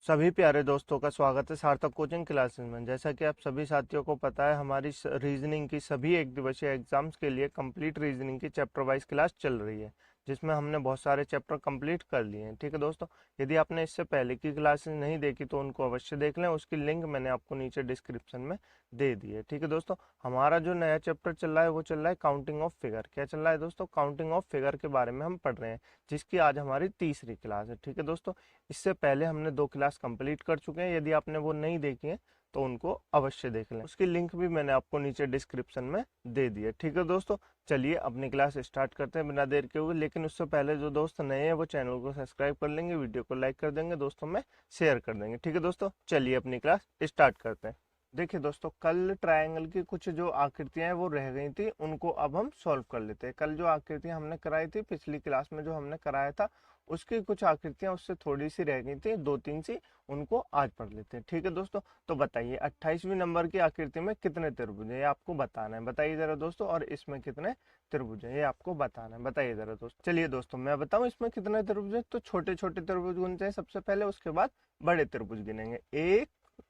सभी प्यारे दोस्तों का स्वागत है सार्थक कोचिंग क्लासेस में। जैसा कि आप सभी साथियों को पता है, हमारी रीजनिंग की सभी एक दिवसीय एग्जाम्स के लिए कंप्लीट रीजनिंग की चैप्टर वाइज क्लास चल रही है, जिसमें हमने बहुत सारे चैप्टर कंप्लीट कर लिए हैं। ठीक है दोस्तों, यदि आपने इससे पहले की क्लासेस नहीं देखी तो उनको अवश्य देख लें। उसकी लिंक मैंने आपको नीचे डिस्क्रिप्शन में दे दी है। ठीक है दोस्तों, हमारा जो नया चैप्टर चल रहा है वो चल रहा है काउंटिंग ऑफ फिगर। क्या चल रहा है दोस्तों? काउंटिंग ऑफ फिगर के बारे में हम पढ़ रहे हैं, जिसकी आज हमारी तीसरी क्लास है। ठीक है दोस्तों, इससे पहले हमने 2 क्लास कंप्लीट कर चुके हैं। यदि आपने वो नहीं देखी है तो उनको अवश्य देख लें। उसकी लिंक भी मैंने आपको नीचे डिस्क्रिप्शन में दे दी है। ठीक है दोस्तों, चलिए अपनी क्लास स्टार्ट करते हैं बिना देर के हुए। लेकिन उससे पहले जो दोस्त नए हैं वो चैनल को सब्सक्राइब कर लेंगे, वीडियो को लाइक कर देंगे, दोस्तों में शेयर कर देंगे। ठीक है दोस्तों, चलिए अपनी क्लास स्टार्ट करते हैं। देखिए दोस्तों, कल ट्रायंगल की कुछ जो आकृतियां हैं वो रह गई थी, उनको अब हम सॉल्व कर लेते हैं। कल जो आकृतियां हमने कराई थी पिछली क्लास में, जो हमने कराया था, उसकी कुछ आकृतियां उससे थोड़ी सी रह गई थी, 2-3 सी, उनको आज पढ़ लेते हैं। ठीक है दोस्तों, तो बताइए 28वीं नंबर की आकृति में कितने त्रिभुज है, ये आपको बताना है। बताइए जरा दोस्तों। और इसमें कितने त्रिभुज है, ये आपको बताना है। बताइए जरा दोस्तों। चलिए दोस्तों, मैं बताऊं इसमें कितने त्रिभुज है। तो छोटे छोटे त्रिभुज गिनते हैं सबसे पहले, उसके बाद बड़े त्रिभुज गिनेंगे। 1,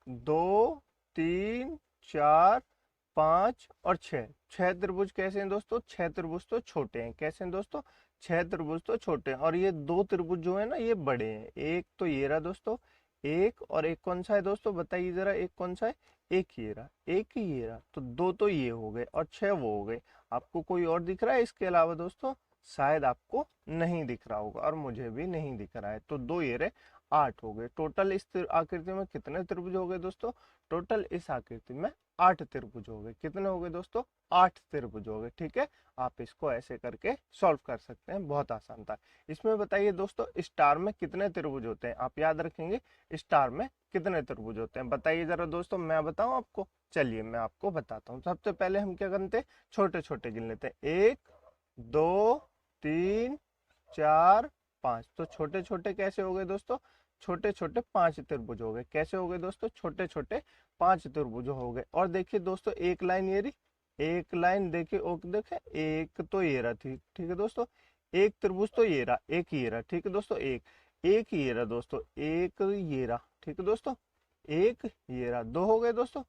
2, 3, 4, 5 और 6। 6 त्रिभुज कैसे हैं दोस्तों? 6 त्रिभुज तो छोटे हैं। कैसे हैं दोस्तों? 6 त्रिभुज तो छोटे हैं। और ये 2 त्रिभुज जो है ना, ये बड़े हैं। एक तो ये रहा दोस्तों, एक, और एक कौन सा है दोस्तों? बताइए जरा, एक कौन सा है? एक ही रहा, एक ही ये रहा। तो 2 तो ये हो गए और 6 वो हो गए। आपको कोई और दिख रहा है इसके अलावा दोस्तों? शायद आपको नहीं दिख रहा होगा, और मुझे भी नहीं दिख रहा है। तो 2 ये रहे, 8 हो गए। टोटल इस आकृति में कितने त्रिभुज हो गए दोस्तों? टोटल इस आकृति में 8 त्रिभुज हो गए। कितने हो गए दोस्तों? 8 त्रिभुज हो गए। ठीक है, आप इसको ऐसे करके सॉल्व कर सकते हैं, बहुत आसान था। इसमें बताइए दोस्तों, स्टार में कितने त्रिभुज होते हैं? आप याद रखेंगे, स्टार में कितने त्रिभुज होते हैं? बताइए जरा दोस्तों, मैं बताऊं आपको? चलिए मैं आपको बताता हूँ। सबसे पहले हम क्या करते हैं, छोटे छोटे गिन लेते हैं। 1, 2, 3, 4, 5। तो छोटे छोटे कैसे हो गए दोस्तों? छोटे छोटे 5 त्रिभुज हो गए। कैसे हो गए दोस्तों? छोटे छोटे 5 त्रिभुज हो गए। और देखिए दोस्तों, एक लाइन ये रही, एक लाइन देखिए, ओके देखे, एक तो ये रहा थी। ठीक है दोस्तों, एक त्रिभुज तो ये रहा, एक ये रहा। ठीक है दोस्तों, एक, एक ये रहा दोस्तों, एक ये रहा। ठीक है दोस्तों, एक ये रहा। 2 हो गए दोस्तों,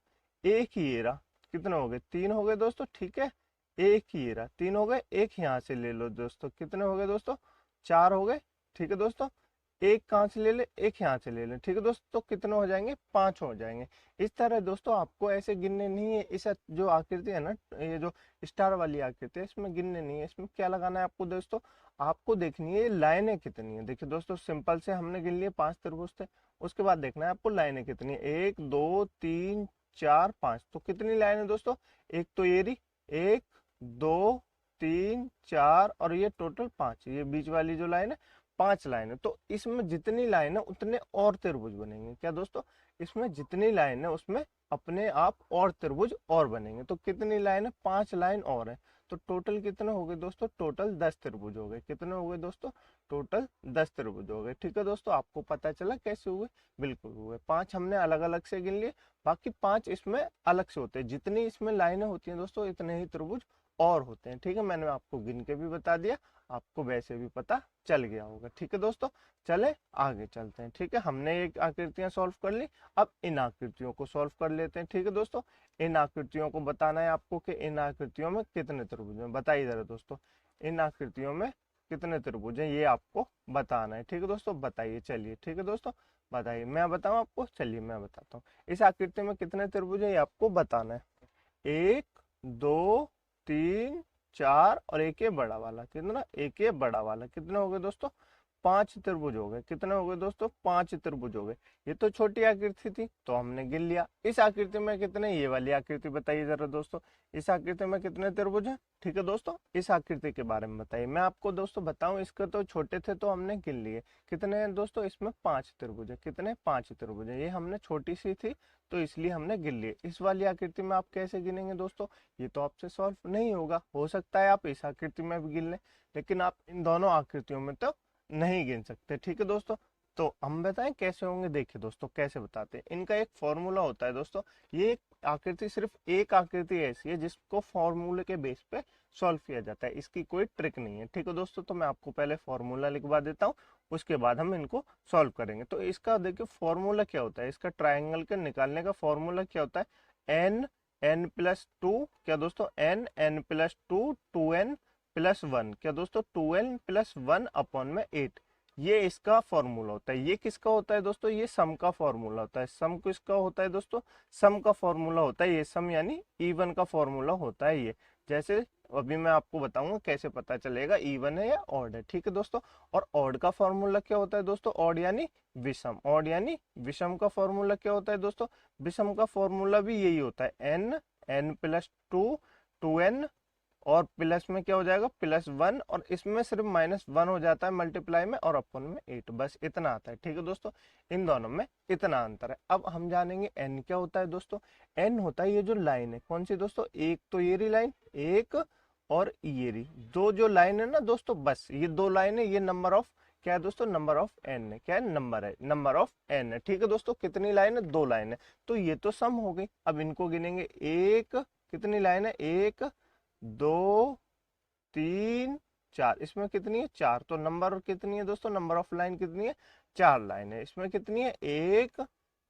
एक ही ये रहा। कितने हो गए? 3 हो गए दोस्तों। ठीक है, एक ही ये रहा, 3 हो गए। एक यहाँ से ले लो दोस्तों, कितने हो गए दोस्तों? 4 हो गए। ठीक है दोस्तों, एक कहाँ से ले ले? एक यहाँ से ले लें। ठीक है दोस्तों, तो कितने हो जाएंगे? 5 हो जाएंगे। इस तरह दोस्तों आपको ऐसे गिनने नहीं है। इस जो आकृति है ना, ये जो स्टार वाली आकृति है, इसमें गिनने नहीं है। इसमें क्या लगाना है आपको दोस्तों? आपको देखनी है लाइनें कितनी है। देखिए दोस्तों, सिंपल से हमने गिन लिए 5 त्रिभुज थे। उसके बाद देखना है आपको लाइनें कितनी है। 1, 2, 3, 4, 5। तो कितनी लाइन है दोस्तों? एक तो ये रही, 1, 2, 3, 4, और ये टोटल 5। ये बीच वाली जो लाइन है, 5 लाइन है। तो इसमें जितनी लाइन है उतने और त्रिभुज बनेंगे। क्या दोस्तों? इसमें जितनी लाइन है उसमें अपने आप और त्रिभुज और बनेंगे। तो कितनी लाइन है? 5 लाइन और है। तो टोटल कितने हो गए दोस्तों? टोटल 10 त्रिभुज हो गए। कितने हो गए दोस्तों? टोटल 10 त्रिभुज हो गए। ठीक है दोस्तों, आपको पता चला कैसे हुए? बिल्कुल हुए। 5 हमने अलग अलग से गिन लिए, बाकी 5 इसमें अलग से होते हैं। जितनी इसमें लाइनें होती हैं दोस्तों, इतने ही त्रिभुज और होते हैं। ठीक है, मैंने आपको गिन के भी बता दिया, आपको वैसे भी पता चल गया होगा। ठीक है दोस्तों, चले आगे चलते हैं। ठीक है, हमने एक आकृतियां सॉल्व कर ली, अब इन आकृतियों को सॉल्व कर लेते हैं। ठीक है दोस्तों, इन आकृतियों को बताना है आपको कि इन आकृतियों में कितने त्रिभुज हैं। बताइए जरा दोस्तों, इन आकृतियों में कितने त्रिभुज हैं, ये आपको बताना है। ठीक है दोस्तों, बताइए। चलिए ठीक है दोस्तों, बताइए। मैं बताऊं आपको? चलिए मैं बताता हूँ। इस आकृति में कितने त्रिभुज हैं, ये आपको बताना है। 1, 2, 3, 4, और एक ये बड़ा वाला। कितना? एक ये बड़ा वाला। कितने हो गए दोस्तों? 5 त्रिभुज हो गए। कितने हो गए दोस्तों? 5 त्रिभुज हो गए। ये तो छोटी आकृति थी तो हमने गिन लिया। इस आकृति में कितने? ये वाली आकृति बताइए जरा दोस्तों, इस आकृति में कितने त्रिभुज हैं? ठीक है दोस्तों, इस आकृति के बारे में बताइए। मैं आपको दोस्तों बताऊं, इसके तो छोटे थे तो हमने गिन लिए। कितने हैं दोस्तों? इसमें 5 त्रिभुज है। कितने? 5 त्रिभुज है। ये हमने छोटी सी थी तो इसलिए हमने गिन लिए। इस वाली आकृति में आप कैसे गिनेंगे दोस्तों? ये तो आपसे सॉल्व नहीं होगा। हो सकता है आप इस आकृति में भी गिन लें, लेकिन आप इन दोनों आकृतियों में तो नहीं गिन सकते। ठीक है दोस्तों, तो हम बताएं कैसे होंगे। देखिए दोस्तों कैसे बताते हैं, इनका एक फॉर्मूला होता है दोस्तों। ये एक आकृति, सिर्फ एक आकृति ऐसी है जिसको फॉर्मूले के बेस पे सॉल्व किया जाता है, इसकी कोई ट्रिक नहीं है। ठीक है दोस्तों, तो मैं आपको पहले फॉर्मूला लिखवा देता हूँ, उसके बाद हम इनको सॉल्व करेंगे। तो इसका देखिए फॉर्मूला क्या होता है, इसका ट्राइंगल के निकालने का फॉर्मूला क्या होता है, एन एन प्लस टू, क्या दोस्तों, n n plus two, two n plus one, क्या दोस्तों, two n plus one upon में 8। ये इसका फॉर्मूला होता है। ये किसका होता है दोस्तों, ये सम का फॉर्मूला होता है। सम किसका होता है दोस्तों, सम का फॉर्मूला होता है ये, सम यानी इवन का फॉर्मूला होता है ये। जैसे अभी मैं आपको बताऊंगा कैसे पता चलेगा इवन है या ऑड है। ठीक है दोस्तों, और ऑड का फॉर्मूला क्या होता है दोस्तों, ऑड यानी विषम। ऑड यानी विषम का फॉर्मूला क्या होता है दोस्तों, विषम का फॉर्मूला भी यही होता है, n n plus two, two n और प्लस में क्या हो जाएगा, प्लस वन, और इसमें सिर्फ माइनस वन हो जाता है मल्टीप्लाई में, और अपन में 8, बस इतना आता है। ठीक है दोस्तों, इन दोनों में इतना अंतर है। अब हम जानेंगे एन क्या होता है दोस्तों। एन होता है ये जो लाइन है, कौन सी दोस्तों, एक तो ये रही लाइन, एक और ये रही दो जो लाइन है ना दोस्तों, बस ये दो लाइन है, ये नंबर ऑफ क्या है दोस्तों, नंबर ऑफ एन है। क्या है, नंबर है, नंबर ऑफ एन है। ठीक है दोस्तों, कितनी लाइन है, दो लाइन है, तो ये तो सम हो गई। अब इनको गिनेंगे, एक, कितनी लाइन है, एक, दो, तीन, चार, इसमें कितनी है, चार, तो नंबर कितनी है दोस्तों, नंबर ऑफ लाइन कितनी है, चार लाइन है। इसमें कितनी है, एक,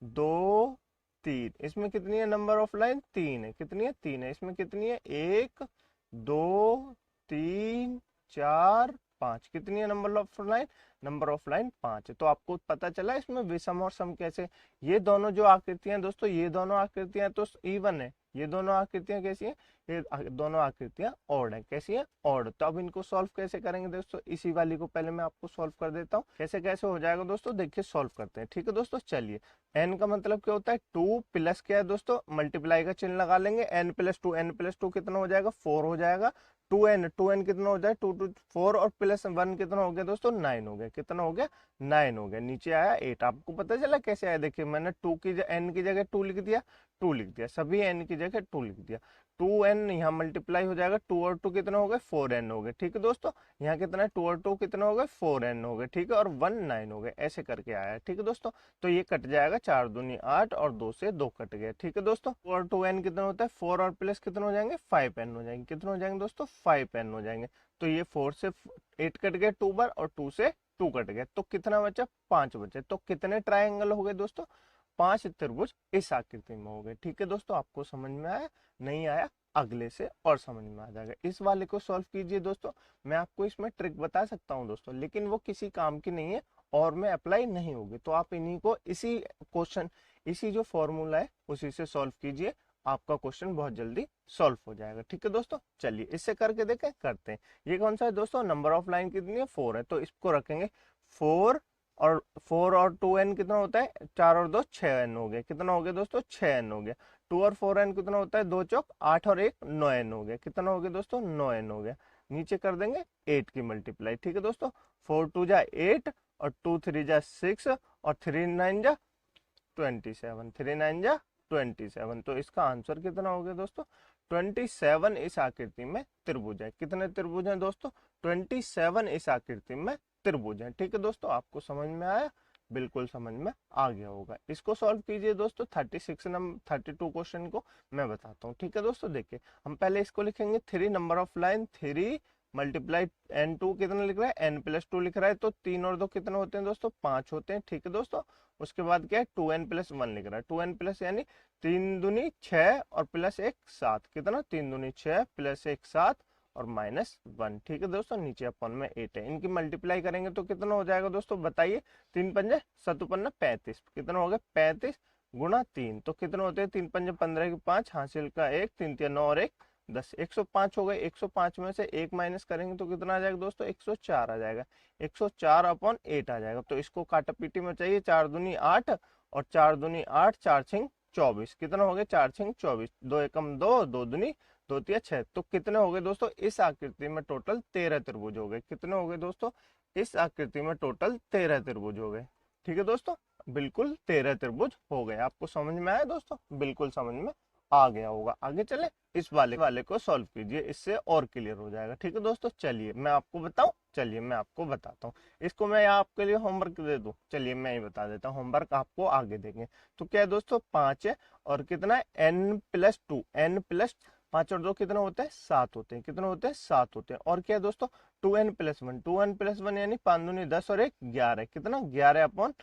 दो, तीन, इसमें कितनी है, नंबर ऑफ लाइन तीन है, कितनी है, तीन है। इसमें कितनी है, एक, दो, तीन, चार, पांच, कितनी है number of line, number of line पांच है। तो आपको पता चला इसमें विषम और सम कैसे। ये दोनों जो आकृतियां दोस्तों, ये दोनों आकृतियां तो इवन है, ये दोनों आकृतियां कैसी हैं, ये दोनों आकृतियां ऑड है। कैसी है, ऑड। तो अब इनको सॉल्व कैसे करेंगे दोस्तों, इसी वाली को पहले मैं आपको सॉल्व कर देता हूँ, कैसे कैसे हो जाएगा दोस्तों, देखिए सॉल्व करते हैं। ठीक है दोस्तों, चलिए। एन का मतलब क्या होता है, टू प्लस क्या है दोस्तों, मल्टीप्लाई का चिन्ह लगा लेंगे, n plus two, n plus two कितना हो जाएगा, फोर हो जाएगा। टू एन, टू एन कितना हो जाए, टू टू फोर, और प्लस वन कितना हो गया दोस्तों, नाइन हो गया। कितना हो गया, नाइन हो गया। नीचे आया एट। आपको पता चला कैसे आया, देखिए मैंने टू की एन की जगह टू लिख दिया, टू लिख दिया, सभी एन की जगह टू लिख दिया। टू एन यहाँ मल्टीप्लाई हो जाएगा, टू और टू कितना हो गए, फोर एन हो गए। ठीक है दोस्तों, यहाँ कितना है, टू और टू कितना हो गए, फोर एन हो गए। ठीक है, और वन नाइन हो गए, ऐसे करके आया। ठीक है दोस्तों, तो ये कट जाएगा, चार दूनी आठ, और दो से दो कट गए। ठीक है दोस्तों, और टू एन कितना होता है, फोर और प्लस कितना हो जाएंगे, फाइव एन हो जाएंगे। कितना हो जाएंगे दोस्तों, फाइव एन हो जाएंगे। तो ये फोर से एट कट गए 2 बार, और टू से टू कट गए, तो कितना बचा, पांच बचे। तो कितने ट्राइंगल हो गए दोस्तों, पांच त्रिभुज इस आकृति में हो गए। ठीक है दोस्तों, आपको समझ में आया, नहीं आया अगले से और समझ में आ जाएगा। इस वाले को सॉल्व कीजिए दोस्तों। मैं आपको इसमें ट्रिक बता सकता हूं दोस्तों, लेकिन वो किसी काम की नहीं है और में अप्लाई नहीं होगी। तो आप इन्हीं को, इसी क्वेश्चन, इसी जो फॉर्मूला है उसी से सॉल्व कीजिए, आपका क्वेश्चन बहुत जल्दी सॉल्व हो जाएगा। ठीक है दोस्तों, चलिए इससे करके देखें, करते हैं। ये कौन सा है दोस्तों, नंबर ऑफ लाइन कितनी है, फोर है, तो इसको रखेंगे फोर, और फोर और टू एन कितना होता है, चार और दो छह एन हो गया। कितना हो गया दोस्तों, छह एन हो गया। टू और फोर एन कितना होता है, दो चौक आठ, और एक नौ एन हो गया। कितना हो गया दोस्तों, नौ एन हो गया। नीचे कर देंगे एट की मल्टीप्लाई। ठीक है दोस्तों, फोर टू जा एट, और टू थ्री जा सिक्स, और थ्री नाइन जा 27, थ्री नाइन जा 27। तो इसका आंसर कितना हो गया दोस्तों, 27 इस आकृति में त्रिभुज है। कितने त्रिभुज हैं दोस्तों, 27 इस आकृति में त्रिभुज है। ठीक है दोस्तों, आपको समझ में आया, बिल्कुल समझ में आ गया होगा। इसको सॉल्व कीजिए दोस्तों, 36 नंबर 32 क्वेश्चन को मैं बताता हूँ। ठीक है दोस्तों, देखिए हम पहले इसको लिखेंगे, three number of line, three multiply n two कितना लिख रहा है, एन प्लस टू लिख रहा है, तो तीन और दो कितना होते हैं दोस्तों, पांच होते हैं। ठीक है दोस्तों, उसके बाद क्या है, टू एन प्लस वन लिख रहा है, टू एन प्लस यानी तीन दूनी छह, और प्लस एक सात, कितना, तीन दूनी छह, प्लस एक सात, और माइनस वन। ठीक है दोस्तों, नीचे अपन में एट है। इनकी मल्टीप्लाई करेंगे तो कितना हो जाएगा दोस्तों, बताइए, तीन पंजे सतुपन्ना 35, कितना हो गया, 35 गुणा तीन, तो कितने होते हैं, तीन पंजे 15 की पांच, हासिल का एक, तीन तीन नौ, और एक 10, 105 हो गए। 105 में से एक माइनस करेंगे तो कितना आ जाएगा दोस्तों, 104 आ जाएगा। 104 अपॉन 8 आ जाएगा। तो इसको काटा पीटी में चाहिए, चार दूनी 8, और चार दूनी 8, चार छिंग 24, कितना हो गया, चार छिंग 24, दो एकम दो, दो दूनी दो तिया 6। तो कितने हो गए दोस्तों, इस आकृति में टोटल 13 त्रिभुज हो गए। कितने हो गए दोस्तों, इस आकृति में टोटल 13 त्रिभुज हो गए। ठीक है दोस्तों, बिल्कुल 13 त्रिभुज हो गए। आपको समझ में आया दोस्तों, बिल्कुल समझ में आ गया होगा। आगे चले, इस वाले को सॉल्व कीजिए, इससे और क्लियर हो जाएगा। ठीक है दोस्तों, चलिए मैं आपको बताऊं, चलिए मैं आपको बताता हूँ। इसको मैं आपके लिए होमवर्क दे दूँ, चलिए मैं ही बता देता हूँ, होमवर्क आपको आगे देंगे। तो क्या है दोस्तों, 5 है और कितना है n+2, n+5 और 2 कितना होता है 7 होते हैं, कितने होते हैं 7 होते हैं। और क्या है दोस्तों 2n+1 यानी 5 दूनी 10 और 1 11, कितना 11/8-1,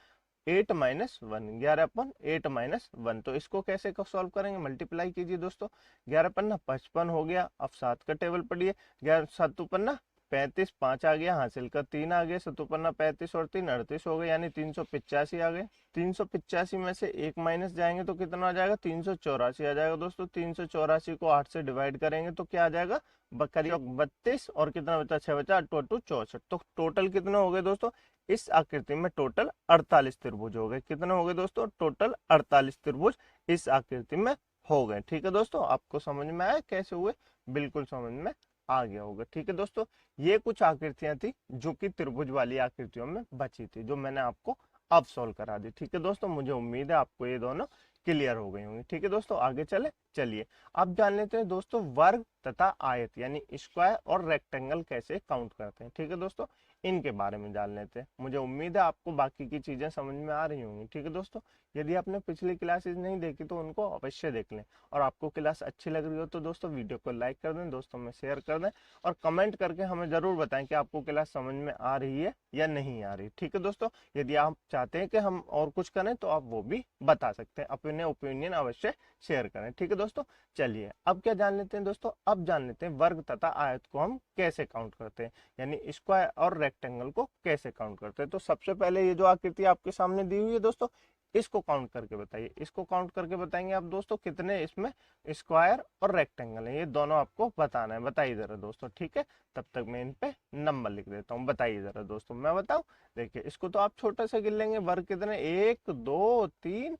11/8-1। तो इसको कैसे सॉल्व करेंगे, मल्टीप्लाई कीजिए दोस्तों, 11×5 = 55 हो गया। अब 7 का टेबल पढ़िए, 11×7 = 35, 5 आ गया, हासिल का 3 आ गया, 7×5 = 35 और 3 38 हो गए, यानी 385 आ गए। 385 में से 1 माइनस जाएंगे तो कितना आ जाएगा, 384 आ जाएगा दोस्तों। 384 को 8 से डिवाइड करेंगे तो क्या आ जाएगा, करीब 32 और कितना बचा, 6 बचा, 8 × 2 = 64। तो टोटल कितने हो गए दोस्तों, इस आकृति में टोटल 48 त्रिभुज हो गए। कितने हो गए दोस्तों, टोटल 48 त्रिभुज इस आकृति में हो गए। ठीक है दोस्तों, आपको समझ में आया कैसे हुए, बिल्कुल समझ में आ गया होगा। ठीक है दोस्तों, ये कुछ आकृतियां थी जो कि त्रिभुज वाली आकृतियों में बची थी, जो मैंने आपको अब सॉल्व करा दी। ठीक है दोस्तों, मुझे उम्मीद है आपको ये दोनों क्लियर हो गई होंगी। ठीक है दोस्तों, आगे चलिए अब जान लेते हैं दोस्तों वर्ग तथा आयत यानी स्क्वायर और रेक्टेंगल कैसे काउंट करते हैं। ठीक है दोस्तों, इनके बारे में जान लेते हैं। मुझे उम्मीद है आपको बाकी की चीजें समझ में आ रही होंगी। ठीक है दोस्तों, यदि आपने पिछली क्लासेस नहीं देखी तो उनको अवश्य देख लें, और आपको क्लास अच्छी लग रही हो तो दोस्तों वीडियो को लाइक कर दें, दोस्तों में शेयर कर दें, और कमेंट करके हमें जरूर बताएं कि आपको क्लास समझ में आ रही है या नहीं आ रही। ठीक है दोस्तों, यदि आप चाहते हैं कि हम और कुछ करें तो आप वो भी बता सकते हैं, अपने ओपिनियन अवश्य शेयर करें। ठीक है दोस्तों, चलिए अब क्या जान लेते हैं दोस्तों, अब जान लेते हैं वर्ग तथा आयत को हम कैसे काउंट करते हैं, यानी स्क्वायर और रेक्टेंगल को कैसे काउंट करते हैं। तो सबसे पहले ये जो आकृति आपके सामने दी हुई है दोस्तों, इसको काउंट करके बताइए। इसको काउंट करके बताएंगे आप दोस्तों कितने इसमें स्क्वायर और रेक्टेंगल है, ये दोनों आपको बताना है। बताइए जरा दोस्तों, ठीक है, तब तक मैं इन पे नंबर लिख देता हूँ। बताइए जरा दोस्तों, मैं बताऊं, देखिए इसको तो आप छोटा सा गिन लेंगे, वर्ग कितने 1 2 3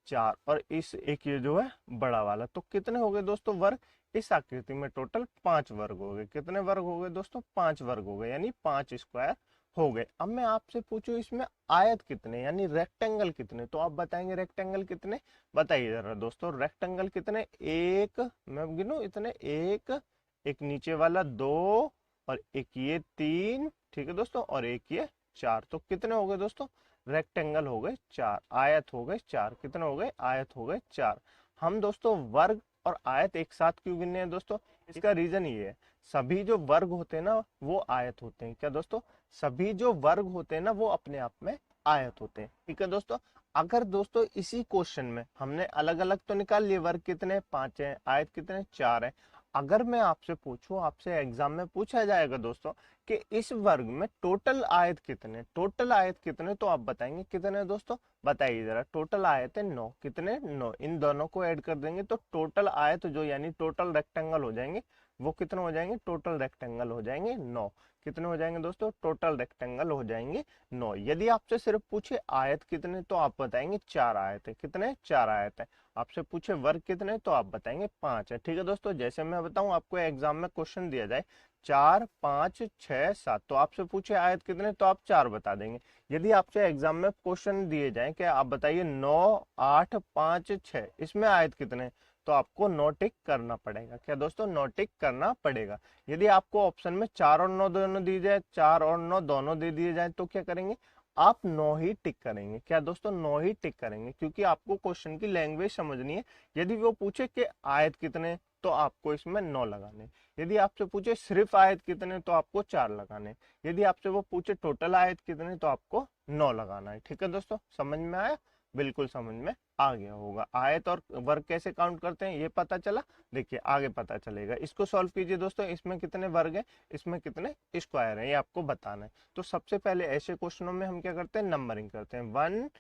4, और इस एक ये जो है बड़ा वाला, तो कितने हो गए दोस्तों वर्ग, इस आकृति में टोटल 5 वर्ग हो गए। कितने वर्ग हो गए दोस्तों, 5 वर्ग हो गए, यानी 5 स्क्वायर हो गए। अब मैं आपसे पूछूं इसमें आयत कितने यानी रेक्टेंगल कितने, तो आप बताएंगे रेक्टेंगल कितने, बताइए जरा दोस्तों रेक्टेंगल कितने, एक मैं गिनूं इतने, एक नीचे वाला 2 और एक ये 3, ठीक है दोस्तों, और एक ये 4, तो कितने हो गए दोस्तों, रेक्टेंगल हो गए 4, आयत हो गए 4, कितने हो गए, आयत हो गए 4। हम दोस्तों वर्ग और आयत एक साथ क्यों गिनने हैं दोस्तों, इसका रीजन ये है, सभी जो वर्ग होते हैं ना वो आयत होते हैं। क्या दोस्तों, सभी जो वर्ग होते हैं ना वो अपने आप में आयत होते हैं। ठीक है दोस्तों, अगर दोस्तों इसी क्वेश्चन में हमने अलग अलग तो निकाल लिए, वर्ग कितने 5 है, आयत कितने 4 है, अगर मैं आपसे पूछूं, आपसे एग्जाम में पूछा जाएगा दोस्तों कि इस वर्ग में टोटल आयत कितने, टोटल आयत कितने, तो आप बताएंगे कितने दोस्तों, बताइए जरा, टोटल आयत है 9, कितने 9, इन दोनों को ऐड कर देंगे तो टोटल आयत जो यानी टोटल रेक्टेंगल हो जाएंगे, वो कितने हो जाएंगे, टोटल रेक्टेंगल हो जाएंगे 9, कितने हो जाएंगे दोस्तों, टोटल रेक्टेंगल हो जाएंगे 9। यदि आपसे सिर्फ पूछे आयत कितने तो आप बताएंगे 4 आयत है, कितने 4 आयत है। आपसे पूछे वर्ग कितने तो आप बताएंगे 5 है। ठीक है दोस्तों, जैसे मैं बताऊं आपको एग्जाम में क्वेश्चन दिया जाए 4 5 6 7, तो आपसे पूछे आयत कितने तो आप 4 बता देंगे। यदि आपसे एग्जाम में क्वेश्चन दिए जाए कि आप बताइए 9 8 5 6, इसमें आयत कितने, तो आपको 9 टिक करना पड़ेगा। क्या दोस्तों, 9 टिक करना पड़ेगा। यदि आपको ऑप्शन में 4 और 9 दोनों दी जाए, 4 और 9 दोनों दे दिए जाए, तो क्या करेंगे आप 9 ही टिक करेंगे। क्या दोस्तों, 9 ही टिक करेंगे, क्योंकि आपको क्वेश्चन की लैंग्वेज समझनी है। यदि वो पूछे कि आयत कितने तो आपको इसमें 9 लगाने, यदि आपसे पूछे सिर्फ आयत कितने तो आपको 4 लगाने, यदि आपसे वो पूछे टोटल आयत कितने तो आपको 9 लगाना है। ठीक है दोस्तों, समझ में आया, बिल्कुल समझ में आ गया होगा। आयत और वर्ग कैसे काउंट करते हैं ये पता चला, देखिए आगे पता चलेगा। इसको सॉल्व कीजिए दोस्तों, इसमें कितने वर्ग हैं, इसमें कितने स्क्वायर हैं, ये आपको बताना है। तो सबसे पहले ऐसे क्वेश्चनों में हम क्या करते हैं, नंबरिंग करते हैं, 1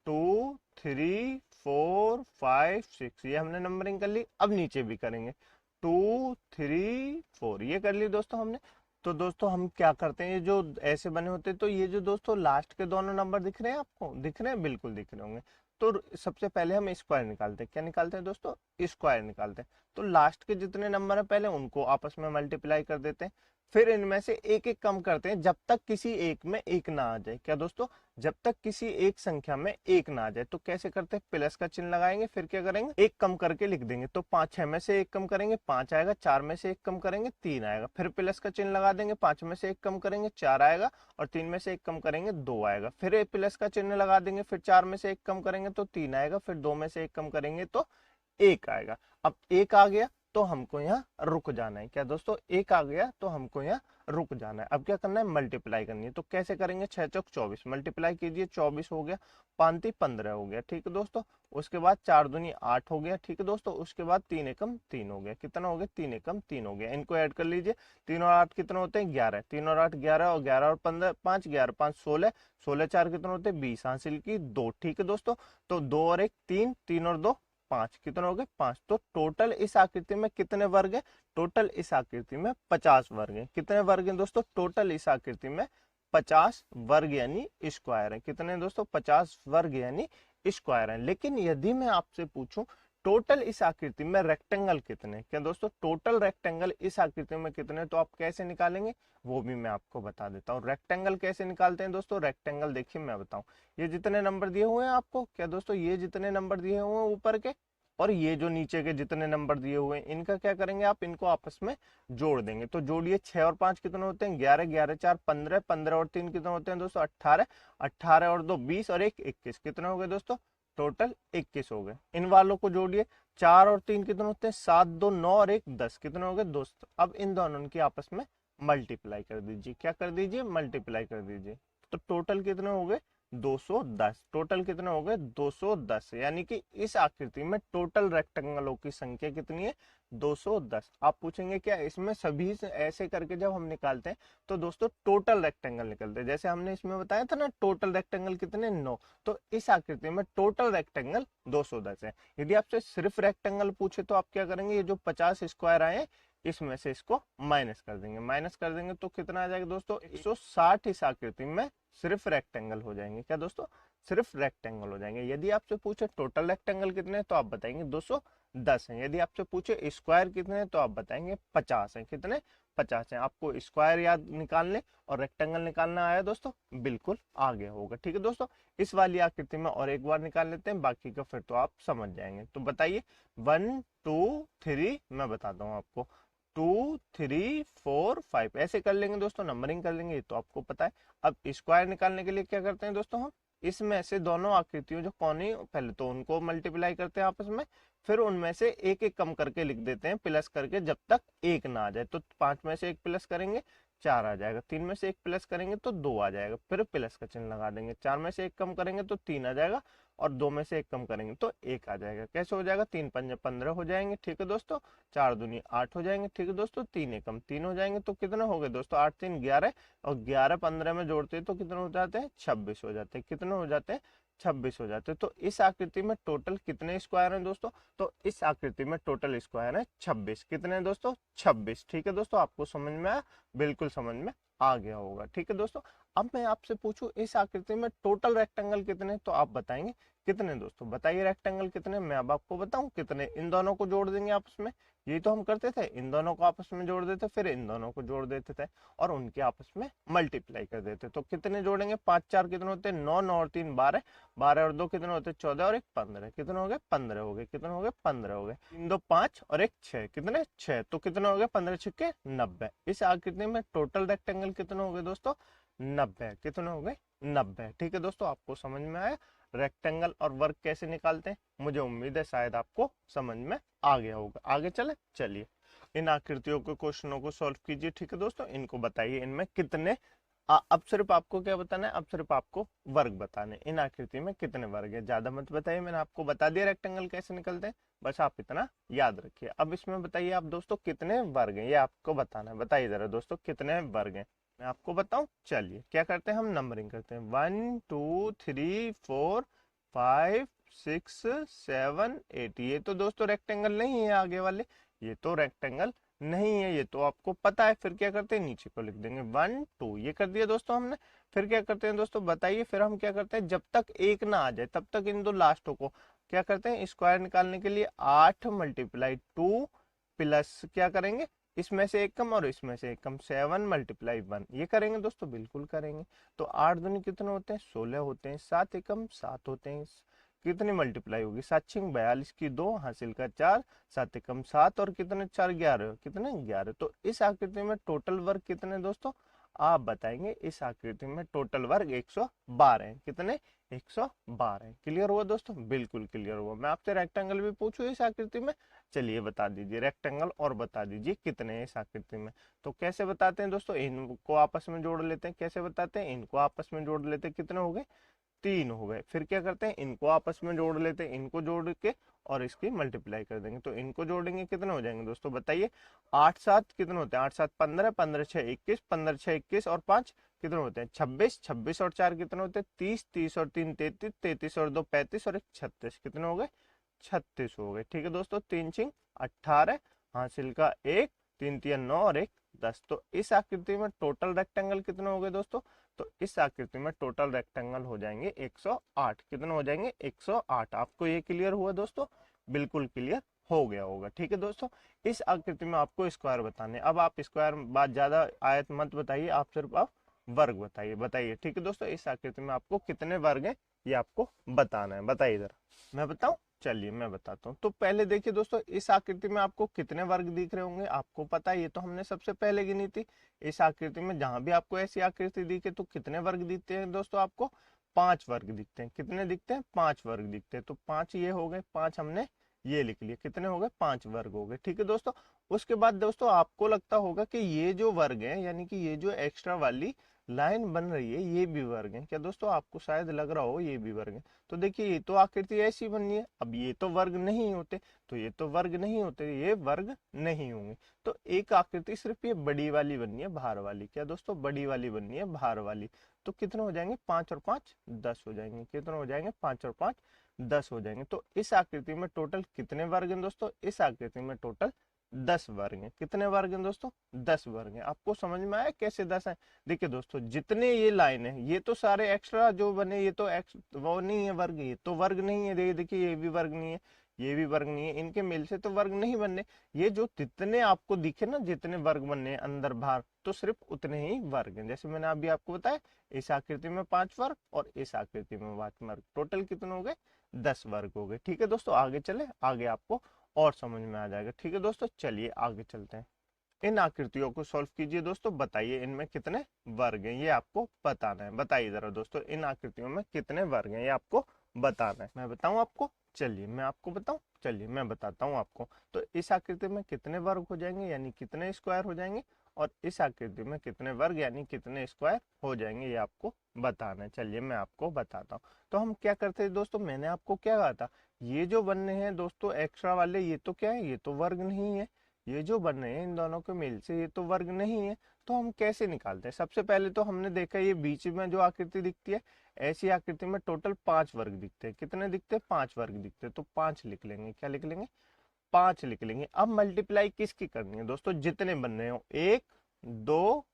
2 3 4 5 6, ये हमने नंबरिंग कर ली। अब नीचे भी करेंगे 2 3 4, ये कर ली दोस्तों हमने। तो दोस्तों हम क्या करते हैं, ये जो ऐसे बने होते हैं, तो ये जो दोस्तों लास्ट के दोनों नंबर दिख रहे हैं आपको, दिख रहे हैं, बिल्कुल दिख रहे होंगे। तो सबसे पहले हम स्क्वायर निकालते हैं। क्या निकालते हैं दोस्तों? स्क्वायर निकालते हैं। तो लास्ट के जितने नंबर है पहले उनको आपस में मल्टीप्लाई कर देते हैं, फिर इनमें से एक एक कम करते हैं जब तक किसी एक में एक ना आ जाए। क्या दोस्तों? जब तक किसी एक संख्या में एक ना आ जाए। तो कैसे करते हैं? प्लस का चिन्ह लगाएंगे, फिर क्या करेंगे? एक कम करके लिख देंगे। तो 5 6 में से एक कम करेंगे 5 आएगा, 4 में से एक कम करेंगे 3 आएगा, फिर प्लस का चिन्ह लगा देंगे, 5 में से एक कम करेंगे 4 आएगा, और 3 में से एक कम करेंगे 2 आएगा, फिर एक प्लस का चिन्ह लगा देंगे, फिर 4 में से एक कम करेंगे तो 3 आएगा, फिर 2 में से एक कम करेंगे तो 1 आएगा। अब 1 आ गया तो हमको यहाँ रुक जाना है। क्या दोस्तों? 1 आ गया तो हमको यहाँ रुक जाना है। अब क्या करना है? मल्टीप्लाई करनी है। तो कैसे करेंगे? 6 चौक 24 मल्टीप्लाई कीजिए, 24 हो गया, 5 15 हो गया, ठीक है दोस्तों। उसके बाद 4 दूनी 8 हो गया, ठीक है दोस्तों। उसके बाद 3 एकम 3 हो गया, कितना हो गया? 3 एकम 3 हो गया। इनको ऐड कर लीजिए, 3 और 8 कितने होते हैं? 11, 3 और 8 11, और 11 और 15 5, 11 5 16, 16 4 कितने होते हैं? 20, हासिल की 2, ठीक है दोस्तों। तो 2 और 1 3, 3 और 2 5, कितने हो गए? 5। तो टोटल इस आकृति में कितने वर्ग है? टोटल इस आकृति में 50 वर्ग है। कितने वर्ग हैं दोस्तों? टोटल इस आकृति में 50 वर्ग यानी स्क्वायर है। कितने दोस्तों? 50 वर्ग यानी स्क्वायर है। लेकिन यदि मैं आपसे पूछूं टोटल इस आकृति में रेक्टेंगल कितने? क्या दोस्तों? टोटल रेक्टेंगल इस आकृति में कितने? तो आप कैसे निकालेंगे वो भी मैं आपको बता देता हूँ। रेक्टेंगल कैसे निकालते हैं दोस्तों? रेक्टेंगल देखिए मैं बताऊं, ये जितने नंबर दिए हुए हैं आपको, क्या दोस्तों, ये जितने नंबर दिए हुए हैं ऊपर के, और ये जो नीचे के जितने नंबर दिए हुए हैं, इनका क्या करेंगे आप? इनको आपस में जोड़ देंगे। तो जोड़िए, 6 और 5 कितने होते हैं? 11, 11 4 15, 15 और 3 कितने होते हैं दोस्तों? 18, 18 और 2 20, और 1 21, कितने हो गए दोस्तों? टोटल 21 हो गए। इन वालों को जोड़िए, 4 और 3 कितने होते हैं? 7 2 9 और 1 10, कितने हो गए दोस्तों? अब इन दोनों की आपस में मल्टीप्लाई कर दीजिए। क्या कर दीजिए? मल्टीप्लाई कर दीजिए। तो टोटल कितने हो गए? 210। टोटल कितने हो गए? 210। यानी कि इस आकृति में टोटल रेक्टेंगलों की संख्या कितनी है? 210। आप पूछेंगे क्या इसमें सभी से ऐसे करके जब हम निकालते हैं तो दोस्तों टोटल रेक्टेंगल निकलते हैं। जैसे हमने इसमें बताया था ना, टोटल रेक्टेंगल कितने? 9। तो इस आकृति में टोटल रेक्टेंगल 210 है। यदि आपसे सिर्फ रेक्टेंगल पूछे तो आप क्या करेंगे? ये जो 50 स्क्वायर आए इसमें से इसको माइनस कर देंगे। माइनस कर देंगे तो कितना आ जाएगा दोस्तों? 160 इस आकृति में सिर्फ रेक्टेंगल हो जाएंगे। क्या दोस्तों? सिर्फ रेक्टेंगल हो जाएंगे। यदि आपसे पूछे टोटल रेक्टेंगल कितने हैं तो आप बताएंगे 210 हैं। यदि आपसे पूछे स्क्वायर कितने हैं तो आप बताएंगे 50 हैं। कितने? 50 हैं। आपको स्क्वायर याद निकालने और रेक्टेंगल निकालना आया दोस्तों? बिल्कुल आ गया होगा, ठीक है दोस्तों। इस वाली आकृति में और एक बार निकाल लेते हैं, बाकी का फिर तो आप समझ जाएंगे। तो बताइए, 1 2 3, मैं बताता हूँ आपको, 2 3 4 5 ऐसे कर लेंगे दोस्तों, नंबरिंग कर लेंगे, ये तो आपको पता है। अब स्क्वायर निकालने के लिए क्या करते हैं दोस्तों? हम इसमें से दोनों आकृतियों जो कोने, पहले तो उनको मल्टीप्लाई करते हैं आपस में, फिर उनमें से एक एक कम करके लिख देते हैं प्लस करके, जब तक एक ना आ जाए। तो 5 में से एक प्लस करेंगे 4 आ जाएगा, 3 में से एक प्लस करेंगे तो 2 आ जाएगा, फिर प्लस का चिन्ह लगा देंगे, 4 में से एक कम करेंगे तो 3 आ जाएगा, और 2 में से एक कम करेंगे तो 1 आ जाएगा। कैसे हो जाएगा? 3 पंजे 15 हो जाएंगे, ठीक है दोस्तों। 4 दूनी 8 हो जाएंगे, ठीक है दोस्तों। 3 एकम 3 हो जाएंगे। तो कितने हो गए दोस्तों? 8 3 11, और 11 15 में जोड़ते हैं तो कितने हो जाते हैं? 26 हो जाते हैं। कितने हो जाते हैं? 26 हो जाते हैं। तो इस आकृति में टोटल कितने स्क्वायर हैं दोस्तों? तो इस आकृति में टोटल स्क्वायर है 26। कितने हैं दोस्तों? 26, ठीक है दोस्तों। आपको समझ में आया? बिल्कुल समझ में आ गया होगा, ठीक है दोस्तों। अब मैं आपसे पूछूं इस आकृति में टोटल रेक्टेंगल कितने, तो आप बताएंगे कितने दोस्तों? बताइए रेक्टेंगल कितने? मैं अब आपको बताऊं कितने। इन दोनों को जोड़ देंगे आपस में, यही तो हम करते थे, इन दोनों को आपस में जोड़ देते, फिर इन दोनों को जोड़ देते थे, और उनके आपस में मल्टीप्लाई कर देते। तो कितने जोड़ेंगे? 5 4 कितने होते हैं? 9 9 और 3 12, 12 और 2 कितने होते हैं? 14, और 1 15, कितने हो गए? 15 हो गए। कितने हो गए? 15 हो गए। 3 2 5 और 1 6, कितने? 6। तो कितने हो गए? 15 6 90। इस आकृति में टोटल रेक्टेंगल कितने हो गए दोस्तों? 90। कितने हो गए? 90, ठीक है दोस्तों। आपको समझ में आया रेक्टेंगल और वर्ग कैसे निकालते हैं? मुझे उम्मीद है शायद आपको समझ में आ गया होगा। आगे चले, चलिए इन आकृतियों के क्वेश्चनों को सॉल्व कीजिए, ठीक है दोस्तों। इनको बताइए इनमें कितने अब सिर्फ आपको क्या बताना है? अब सिर्फ आपको वर्ग बताने। इन आकृति में कितने वर्ग है? ज्यादा मत बताइए, मैंने आपको बता दिया रेक्टेंगल कैसे निकलते हैं, बस आप इतना याद रखिए। अब इसमें बताइए आप दोस्तों कितने वर्ग हैं, ये आपको बताना है। बताइए जरा दोस्तों कितने वर्ग हैं, मैं आपको बताऊं। चलिए क्या करते हैं, हम नंबरिंग करते हैं। 1 2 3 4 5 6 7 8। ये तो दोस्तों रेक्टेंगल नहीं है आगे वाले, ये तो रेक्टेंगल नहीं है, ये तो आपको पता है। फिर क्या करते हैं, नीचे को लिख देंगे 1 2, ये कर दिया दोस्तों हमने। फिर क्या करते हैं दोस्तों बताइए, फिर हम क्या करते हैं, जब तक एक ना आ जाए तब तक इन दो लास्टों को क्या करते हैं, स्क्वायर निकालने के लिए 8 मल्टीप्लाई 2 प्लस क्या करेंगे, इसमें से एक कम और इसमें से एक कम, 7 मल्टीप्लाई 1, ये करेंगे दोस्तों, बिल्कुल करेंगे। तो 8 दूनी कितने होते हैं, 16 होते हैं, 7 एकम 7 होते हैं, कितनी मल्टीप्लाई होगी, 7 6 42 की 2 हासिल का 4, 7 एकम 7 और कितने 4 11, कितने 11। तो इस आकृति में टोटल वर्ग कितने दोस्तों, आप बताएंगे। इस आकृति में टोटल वर्ग 112 है, कितने 112 है। क्लियर हुआ दोस्तों, बिल्कुल क्लियर हुआ। मैं आपसे रेक्टेंगल भी पूछूं इस आकृति में, चलिए बता दीजिए रेक्टेंगल और बता दीजिए कितने हैं इस आकृति में। तो कैसे बताते हैं दोस्तों, इनको आपस में जोड़ लेते हैं। कैसे बताते हैं, इनको आपस में जोड़ लेते हैं, कितने हो गए 3 हो गए। फिर क्या करते हैं, इनको आपस में जोड़ लेते हैं, इनको जोड़ के और इसकी मल्टीप्लाई कर देंगे। तो इनको जोड़ेंगे कितने हो जाएंगे दोस्तों बताइए, 8 7 कितने होते हैं, 8 7 15, 15 6 21, 15 6 21 और 5 कितने होते हैं 26, 26 और 4 कितने होते हैं 30, 30 और 3 33, 33 और 2 35 और 1 36, कितने हो गए 36 हो गए। ठीक है दोस्तों, 3 6 18 हासिल का 1, 3 3 9 और 1 10। तो इस आकृति में टोटल रेक्टेंगल कितने हो गए दोस्तों, तो इस आकृति में टोटल रेक्टेंगल हो जाएंगे 108, कितने हो जाएंगे 108। आपको ये क्लियर हुआ दोस्तों, बिल्कुल क्लियर हो गया होगा। ठीक है दोस्तों, इस आकृति में आपको स्क्वायर बताने, अब आप स्क्वायर बात ज्यादा आयत मत बताइए, आप सिर्फ आप वर्ग बताइए। बताइए ठीक है दोस्तों, इस आकृति में आपको कितने वर्ग हैं ये आपको बताना है, बताइए जरा। मैं बताऊं, चलिए मैं बताता हूँ। तो पहले देखिए दोस्तों, इस आकृति में आपको कितने वर्ग दिख रहे होंगे, आपको पता है, ये तो हमने सबसे पहले गिनी थी। इस आकृति में जहां भी आपको ऐसी आकृति दिखे तो कितने वर्ग दिखते हैं दोस्तों, आपको 5 वर्ग दिखते हैं। कितने दिखते हैं, 5 वर्ग दिखते हैं। तो 5 ये हो गए, 5 हमने ये लिख लिए, कितने हो गए 5 वर्ग हो गए। ठीक है दोस्तों, उसके बाद दोस्तों आपको लगता होगा कि ये जो वर्ग है, यानी कि ये जो एक्स्ट्रा वाली लाइन बन रही है ये भी वर्ग है। क्या दोस्तों, आपको शायद लग रहा हो ये भी वर्ग है। तो देखिए, ये तो आकृति ऐसी बननी है, अब ये तो वर्ग नहीं होते, तो ये तो वर्ग नहीं होते, ये वर्ग नहीं होंगे। तो एक आकृति सिर्फ ये बड़ी वाली बननी है, बाहर वाली। क्या दोस्तों, बड़ी वाली बननी है, बाहर वाली। तो कितने हो जाएंगे, 5 और 5 10 हो जाएंगे। कितने हो जाएंगे, 5 और 5 10 हो जाएंगे। तो इस आकृति में टोटल कितने वर्ग हैं दोस्तों, इस आकृति में टोटल 10 वर्ग हैं। कितने वर्ग हैं दोस्तों, 10 वर्ग हैं। आपको समझ में आया कैसे 10 है। देखिए दोस्तों, जितने ये लाइन है ये तो सारे एक्स्ट्रा जो बने, ये तो वो नहीं है वर्ग, ये तो वर्ग नहीं है। देखिए, ये भी वर्ग नहीं है, ये भी वर्ग नहीं है, इनके मेल से तो वर्ग नहीं बनने। ये जो जितने आपको दिखे ना, जितने वर्ग बनने हैं अंदर बाहर, तो सिर्फ उतने ही वर्ग हैं। जैसे मैंने अभी आपको बताया, इस आकृति में 5 वर्ग और इस आकृति में 5 वर्ग, टोटल कितने हो गए 10 वर्ग हो गए। ठीक है दोस्तों, आगे चले, आगे आपको और समझ में आ जाएगा। ठीक है दोस्तों, चलिए आगे चलते हैं। इन आकृतियों को सॉल्व कीजिए दोस्तों, बताइए इनमें कितने वर्ग हैं ये आपको बताना है। बताइए जरा दोस्तों, इन आकृतियों में कितने वर्ग हैं ये आपको बताना है। मैं बताऊं आपको, चलिए मैं आपको बताऊं, चलिए मैं बताता हूं आपको। तो इस आकृति में कितने वर्ग हो जाएंगे, यानी कितने स्क्वायर हो जाएंगे, और इस आकृति में कितने वर्ग यानी कितने स्क्वायर हो जाएंगे, ये आपको बताना है। चलिए मैं आपको बताता हूँ। तो हम क्या करते हैं दोस्तों, मैंने आपको क्या कहा था, ये जो बनने हैं दोस्तों एक्स्ट्रा वाले, ये तो क्या है, ये तो वर्ग नहीं है। ये जो बन रहे हैं इन दोनों के मेल से, ये तो वर्ग नहीं है। तो हम कैसे निकालते हैं, सबसे पहले तो हमने देखा ये बीच में जो आकृति दिखती है, ऐसी आकृति में टोटल 5 वर्ग दिखते हैं। कितने दिखते हैं, 5 वर्ग दिखते हैं। तो 5 लिख लेंगे, क्या लिख लेंगे 5 लिख लेंगे। अब मल्टीप्लाई किसकी करनी है दोस्तों, जितने बन रहे हो, 1 2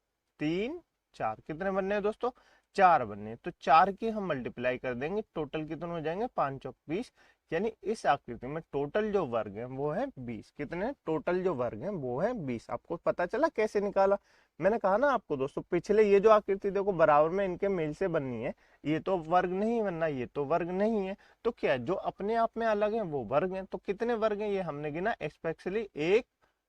3 4, कितने बनने हैं दोस्तों 4 बनने हैं। तो 4 की हम मल्टीप्लाई कर देंगे, टोटल कितने हो जाएंगे 5 चौक 20, यानी इस आकृति में टोटल जो वर्ग है वो है 20। कितने टोटल जो वर्ग है वो है 20। आपको पता चला कैसे निकाला, मैंने कहा ना आपको दोस्तों, पिछले ये जो आकृति देखो बराबर में इनके मेल से बननी है, ये तो वर्ग नहीं बनना, ये तो वर्ग नहीं है। तो क्या जो अपने आप में अलग है वो वर्ग है। तो कितने वर्ग हैं ये हमने गिना, स्पेशली 1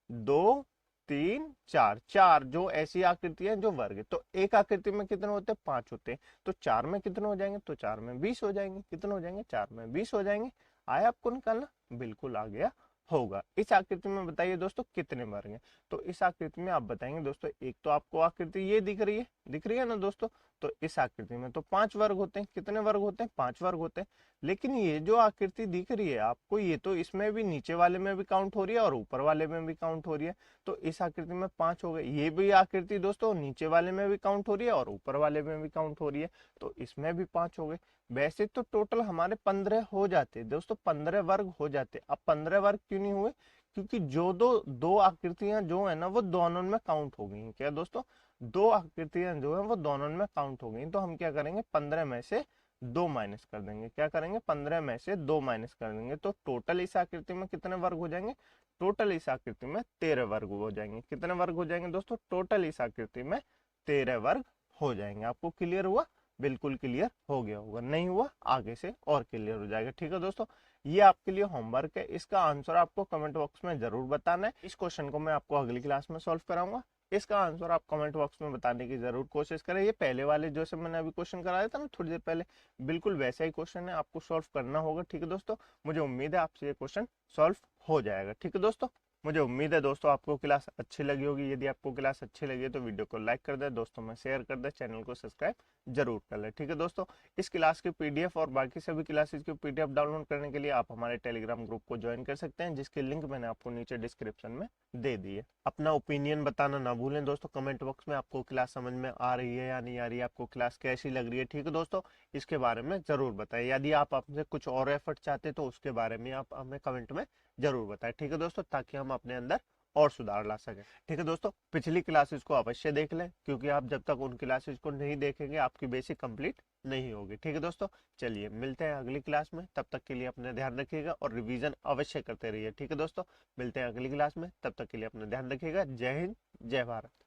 2 3 4, 4 जो ऐसी आकृति है जो वर्ग है। तो एक आकृति में कितने होते हैं 5 होते हैं। तो 4 में कितने हो जाएंगे, तो 4 में 20 हो जाएंगे। कितने हो जाएंगे, 4 में 20 हो जाएंगे। आया आपको निकालना, बिल्कुल आ गया होगा। इस आकृति में बताइए दोस्तों कितने वर्ग हैं। तो इस आकृति में आप बताएंगे दोस्तों, एक तो आपको आकृति ये दिख रही है ना दोस्तों। तो इस आकृति में तो 5 वर्ग होते हैं। कितने वर्ग होते हैं, 5 वर्ग होते हैं। लेकिन ये जो आकृति दिख रही है आपको, ये तो इसमें भी नीचे वाले में भी काउंट हो रही है और ऊपर वाले में भी काउंट हो रही है। तो इस आकृति में 5 हो गए। ये भी आकृति दोस्तों नीचे वाले में भी काउंट हो रही है और ऊपर वाले में भी काउंट हो रही है। तो इसमें भी 5 हो गए। वैसे तो टोटल हमारे 15 हो जाते दोस्तों, 15 वर्ग हो जाते। अब 15 वर्ग क्यों नहीं हुए, क्योंकि जो दो दो आकृतियां जो है ना वो दोनों में काउंट हो गई। क्या दोस्तों, दो आकृतियां जो है वो दोनों में काउंट हो गई। तो हम क्या करेंगे, 15 में से 2 माइनस कर देंगे। क्या करेंगे, 15 में से 2 माइनस कर देंगे। तो टोटल इस आकृति में कितने वर्ग हो जाएंगे, टोटल इस आकृति में 13 वर्ग हो जाएंगे। कितने वर्ग हो जाएंगे दोस्तों, टोटल इस आकृति में 13 वर्ग हो जाएंगे। आपको क्लियर हुआ, बिल्कुल क्लियर हो गया होगा, नहीं हुआ आगे से और क्लियर हो जाएगा। ठीक है दोस्तों, ये आपके लिए होमवर्क है, इसका आंसर आपको कमेंट बॉक्स में जरूर बताना है। इस क्वेश्चन को मैं आपको अगली क्लास में सॉल्व कराऊंगा, इसका आंसर आप कमेंट बॉक्स में बताने की जरूर कोशिश करें। ये पहले वाले जैसे मैंने अभी क्वेश्चन कराया था ना थोड़ी देर पहले, बिल्कुल वैसा ही क्वेश्चन है, आपको सॉल्व करना होगा। ठीक है दोस्तों, मुझे उम्मीद है आपसे ये क्वेश्चन सॉल्व हो जाएगा। ठीक है दोस्तों, मुझे उम्मीद है दोस्तों आपको क्लास अच्छी लगी होगी। यदि आपको क्लास अच्छी लगी है तो वीडियो को लाइक कर दे, दोस्तों में शेयर कर दे, चैनल को सब्सक्राइब जरूर कर ले। ठीक है दोस्तों, इस क्लास की पीडीएफ और बाकी सभी क्लासेस की पीडीएफ डाउनलोड करने के लिए आप हमारे टेलीग्राम ग्रुप को ज्वाइन कर सकते हैं, जिसकी लिंक मैंने आपको नीचे डिस्क्रिप्शन में दे दी है। अपना ओपिनियन बताना ना भूलें दोस्तों कमेंट बॉक्स में, आपको क्लास समझ में आ रही है या नहीं आ रही है, आपको क्लास कैसी लग रही है। ठीक है दोस्तों, इसके बारे में जरूर बताएं। यदि आप हमसे कुछ और एफर्ट चाहते तो उसके बारे में आप हमें कमेंट में जरूर बताएं। ठीक है दोस्तों, ताकि हम अपने अंदर और सुधार ला सके। ठीक है दोस्तों, पिछली क्लासेस को अवश्य देख लें, क्योंकि आप जब तक उन क्लासेस को नहीं देखेंगे आपकी बेसिक कंप्लीट नहीं होगी। ठीक है दोस्तों, चलिए मिलते हैं अगली क्लास में, तब तक के लिए अपना ध्यान रखिएगा और रिवीजन अवश्य करते रहिए। ठीक है दोस्तों, मिलते हैं अगली क्लास में, तब तक के लिए अपना ध्यान रखिएगा। जय हिंद, जय भारत।